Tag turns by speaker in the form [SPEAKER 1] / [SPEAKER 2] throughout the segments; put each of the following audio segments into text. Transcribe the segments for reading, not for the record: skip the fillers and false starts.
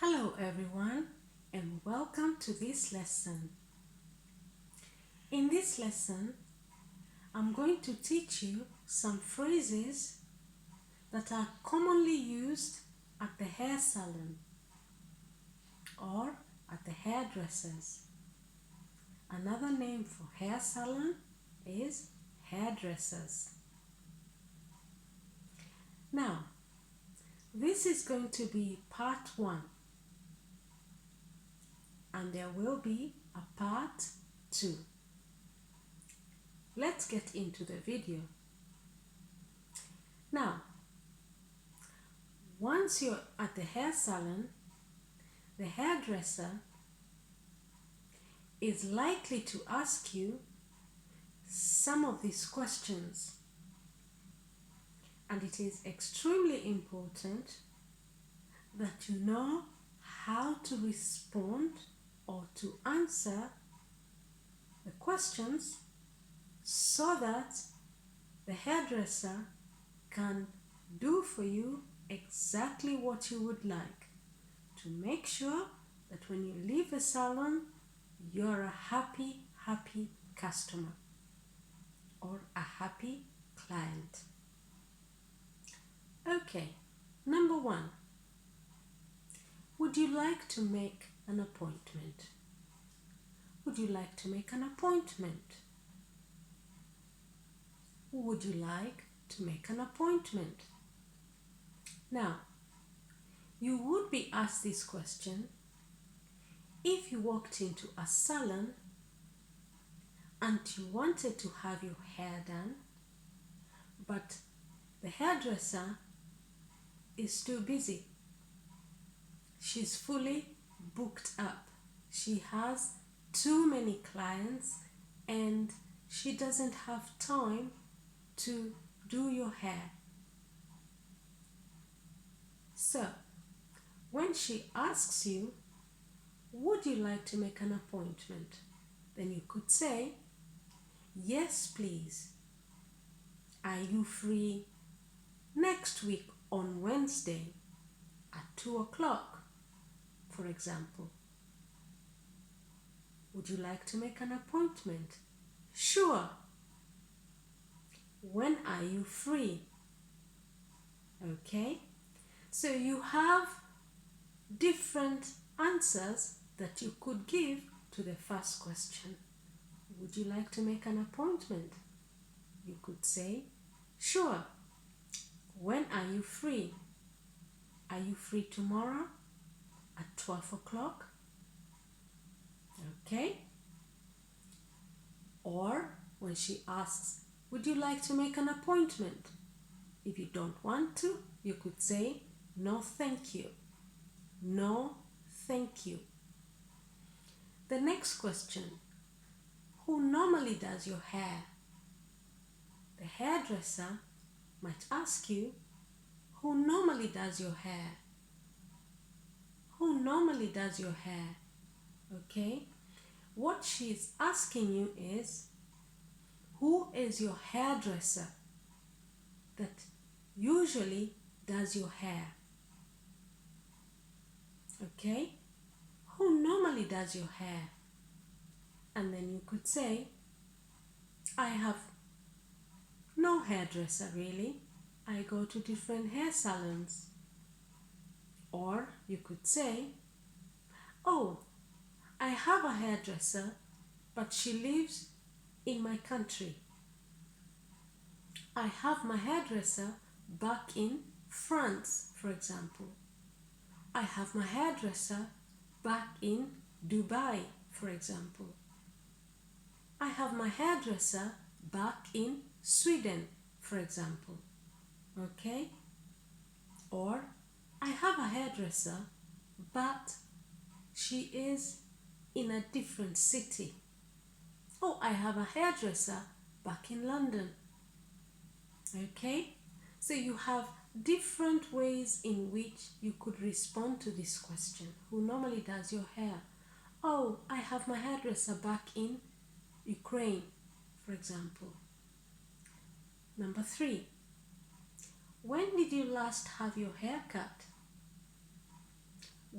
[SPEAKER 1] Hello everyone and welcome to this lesson. In this lesson, I'm going to teach you some phrases that are commonly used at the hair salon or at the hairdressers. Another name for hair salon is hairdressers. Now, this is going to be part 1. And there will be a part 2. Let's get into the video. Now, once you're at the hair salon, the hairdresser is likely to ask you some of these questions. And it is extremely important that you know how to respond or to answer the questions so that the hairdresser can do for you exactly what you would like, to make sure that when you leave the salon, you're a happy customer or a happy client. Okay, number 1. Would you like to make an appointment? Would you like to make an appointment? Would you like to make an appointment? Now, you would be asked this question if you walked into a salon and you wanted to have your hair done, but the hairdresser is too busy. She's fully booked up. She has too many clients and she doesn't have time to do your hair. So, when she asks you, would you like to make an appointment? Then you could say, yes, please. Are you free next week on Wednesday at 2 o'clock, for example? Would you like to make an appointment? Sure. When are you free? Okay, so you have different answers that you could give to the first question. Would you like to make an appointment? You could say, sure. When are you free? Are you free tomorrow at 12 o'clock? Okay. Or when she asks, would you like to make an appointment? If you don't want to, you could say, no, thank you. No, thank you. The next question, who normally does your hair? The hairdresser might ask you, who normally does your hair? Who normally does your hair? Okay? What she's asking you is, who is your hairdresser that usually does your hair? Okay? Who normally does your hair? And then you could say, I have no hairdresser really. I go to different hair salons. Or you could say, oh, I have a hairdresser, but she lives in my country. I have my hairdresser back in France, for example. I have my hairdresser back in Dubai, for example. I have my hairdresser back in Sweden, for example. Okay? Or I have a hairdresser, but she is in a different city. Oh, I have a hairdresser back in London. Okay? So you have different ways in which you could respond to this question. Who normally does your hair? Oh, I have my hairdresser back in Ukraine, for example. Number 3. When did you last have your hair cut?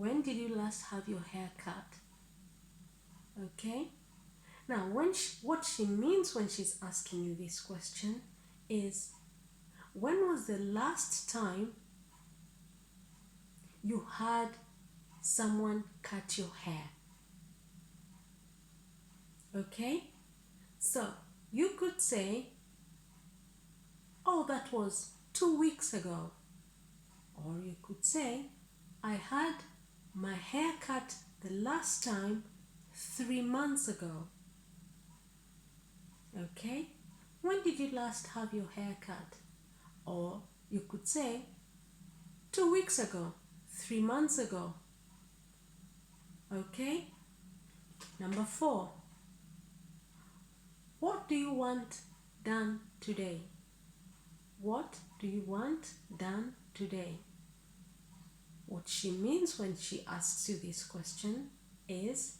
[SPEAKER 1] when did you last have your hair cut? Okay? Now, what she means when she's asking you this question is, when was the last time you had someone cut your hair? Okay? So, you could say, oh, that was 2 weeks ago. Or you could say, I had my hair cut the last time 3 months ago. Okay? When did you last have your hair cut? Or you could say 2 weeks ago, 3 months ago. Okay? Number 4. What do you want done today? What do you want done today? What she means when she asks you this question is,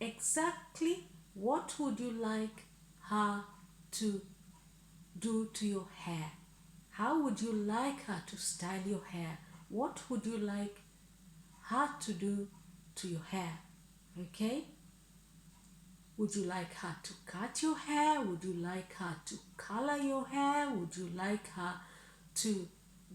[SPEAKER 1] exactly what would you like her to do to your hair? How would you like her to style your hair? What would you like her to do to your hair? Okay? Would you like her to cut your hair? Would you like her to color your hair? Would you like her to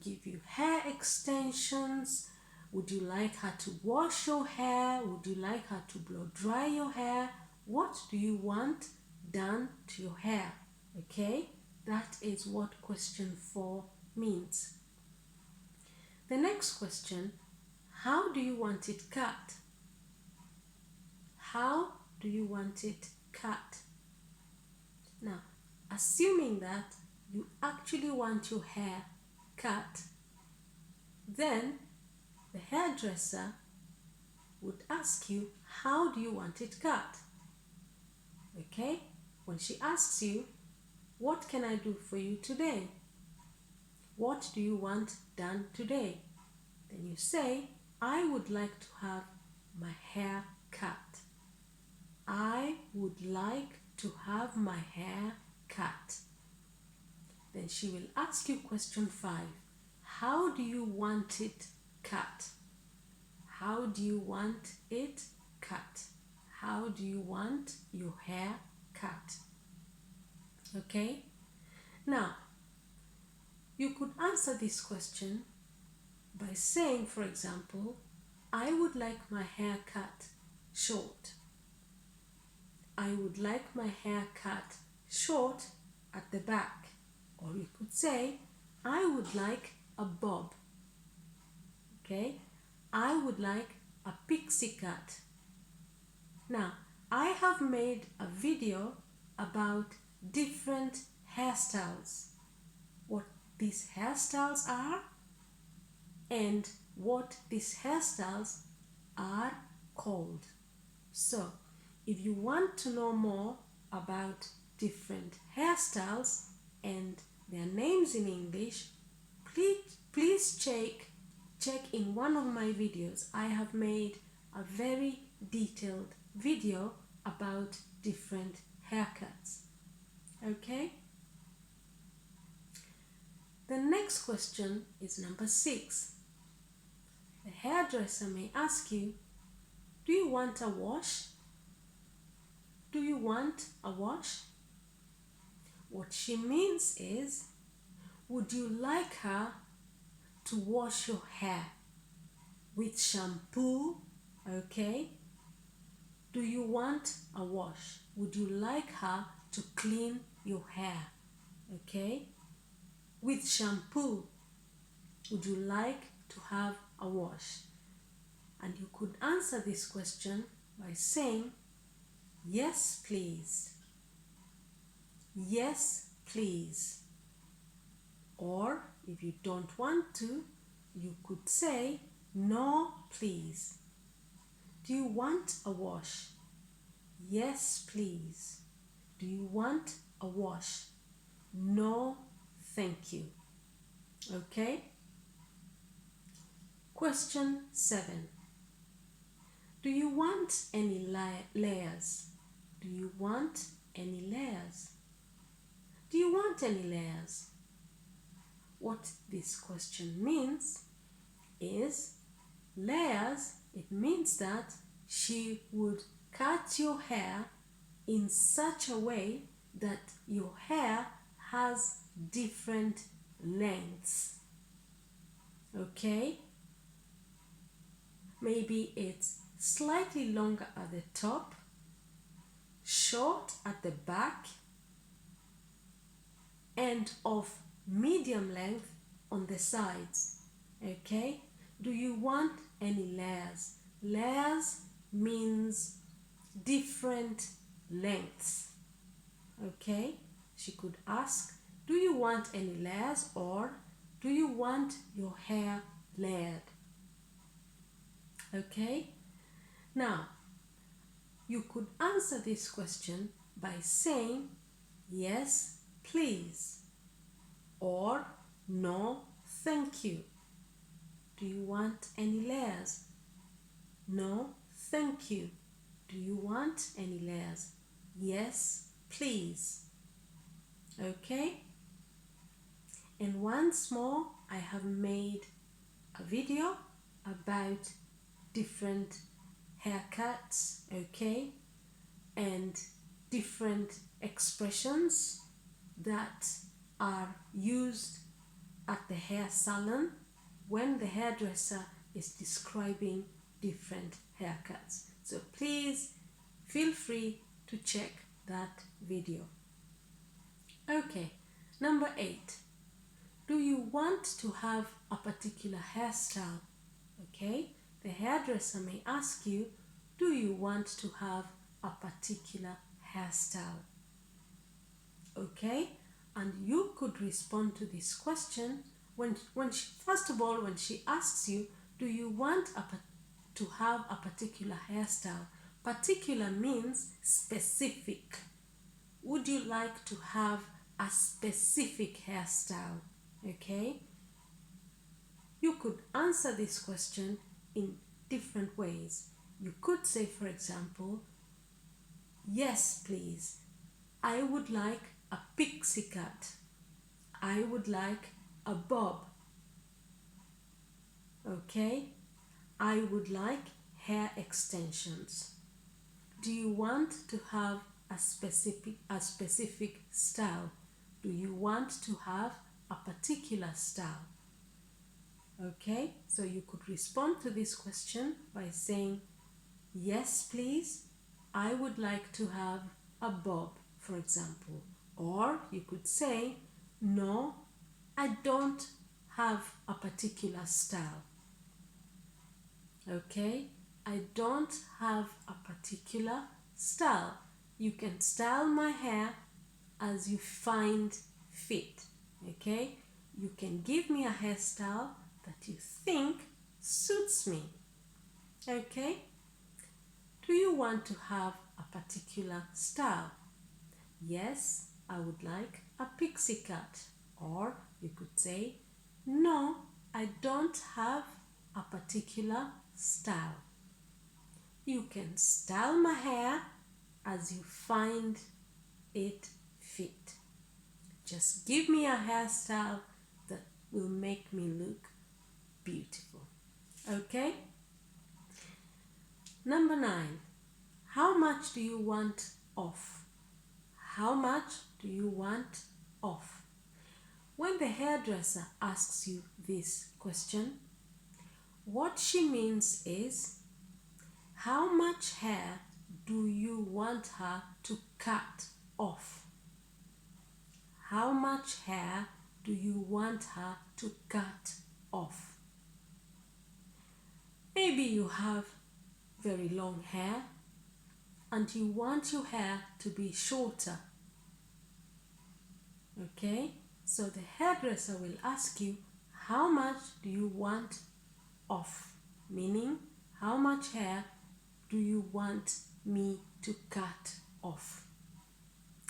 [SPEAKER 1] give you hair extensions? Would you like her to wash your hair? Would you like her to blow dry your hair? What do you want done to your hair? Okay, that is what question 4 means. The next question, how do you want it cut? How do you want it cut? Now, assuming that you actually want your hair cut, then the hairdresser would ask you, how do you want it cut? Okay? When she asks you, what can I do for you today? What do you want done today? Then you say, I would like to have my hair cut. I would like to have my hair cut. Then she will ask you question 5. How do you want it cut? How do you want it cut? How do you want your hair cut? Okay? Now, you could answer this question by saying, for example, I would like my hair cut short. I would like my hair cut short at the back. Or you could say, I would like a bob. Okay? I would like a pixie cut. Now, I have made a video about different hairstyles. What these hairstyles are and what these hairstyles are called. So, if you want to know more about different hairstyles and their names in English, please check in one of my videos. I have made a very detailed video about different haircuts. Okay? The next question is number 6. The hairdresser may ask you, do you want a wash? Do you want a wash? What she means is, would you like her to wash your hair with shampoo? Okay? Do you want a wash? Would you like her to clean your hair? Okay? With shampoo, would you like to have a wash? And you could answer this question by saying, yes, please. Yes, please. Or if you don't want to, you could say, no, please. Do you want a wash? Yes, please. Do you want a wash? No, thank you. Okay? Question 7. Do you want any layers? Do you want any layers? Do you want any layers? What this question means is, layers, it means that she would cut your hair in such a way that your hair has different lengths. Okay? Maybe it's slightly longer at the top, short at the back, and of medium length on the sides. Okay? Do you want any layers? Layers means different lengths. Okay? She could ask, do you want any layers, or do you want your hair layered? Okay? Now, you could answer this question by saying, yes, please, or no, thank you. Do you want any layers? No, thank you. Do you want any layers? Yes, please. Okay? And once more, I have made a video about different haircuts, okay? And different expressions that are used at the hair salon when the hairdresser is describing different haircuts. So please feel free to check that video. Okay, number 8. Do you want to have a particular hairstyle? Okay, the hairdresser may ask you, do you want to have a particular hairstyle? Okay, and you could respond to this question when she asks you, do you want to have a particular hairstyle? Particular means specific. Would you like to have a specific hairstyle? Okay, you could answer this question in different ways. You could say, for example, yes, please. I would like a pixie cut. I would like a bob. Okay? I would like hair extensions. Do you want to have a specific style? Do you want to have a particular style? Okay? So you could respond to this question by saying, yes, please. I would like to have a bob, for example. Or you could say, no, I don't have a particular style. Okay? I don't have a particular style. You can style my hair as you find fit. Okay? You can give me a hairstyle that you think suits me. Okay? Do you want to have a particular style? Yes, I would like a pixie cut. Or you could say, no, I don't have a particular style. You can style my hair as you find it fit. Just give me a hairstyle that will make me look beautiful. Okay? Number 9. How much do you want off? How much do you want off? When the hairdresser asks you this question, what she means is, how much hair do you want her to cut off? How much hair do you want her to cut off? Maybe you have very long hair and you want your hair to be shorter. Okay? So the hairdresser will ask you, how much do you want off? Meaning, how much hair do you want me to cut off?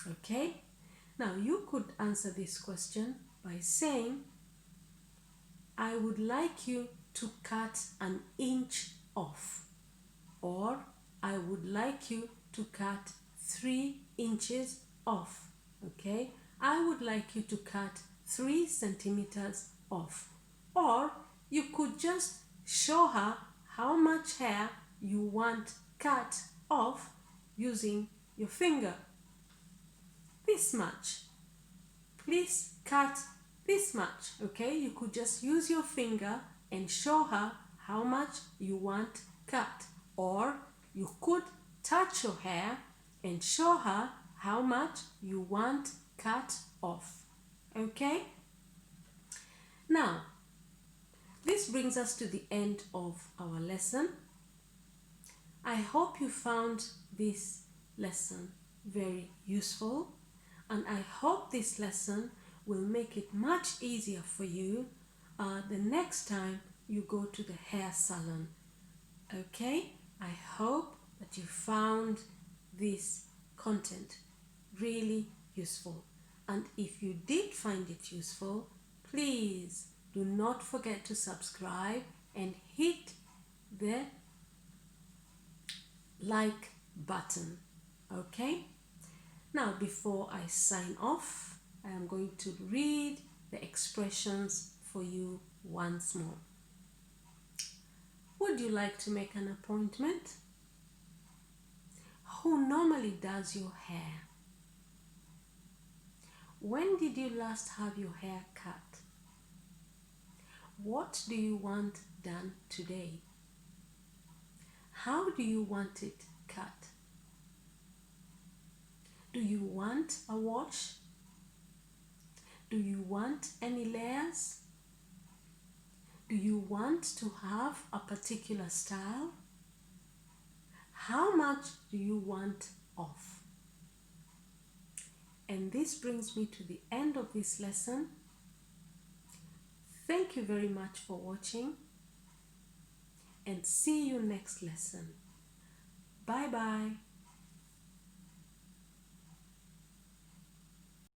[SPEAKER 1] Okay? Now you could answer this question by saying, I would like you to cut an inch off, or I would like you to cut 3 inches off. Okay? I would like you to cut 3 centimeters off. Or you could just show her how much hair you want cut off using your finger. This much. Please cut this much, okay? You could just use your finger and show her how much you want cut, or you could touch your hair and show her how much you want cut off, okay? Now, this brings us to the end of our lesson. I hope you found this lesson very useful, and I hope this lesson will make it much easier for you the next time you go to the hair salon. Okay? I hope that you found this content really useful. And if you did find it useful, please do not forget to subscribe and hit the like button. Okay? Now, before I sign off, I am going to read the expressions for you once more. Would you like to make an appointment? Who normally does your hair? When did you last have your hair cut? What do you want done today? How do you want it cut? Do you want a wash? Do you want any layers? Do you want to have a particular style? How much do you want off? And this brings me to the end of this lesson. Thank you very much for watching, and see you next lesson. Bye bye.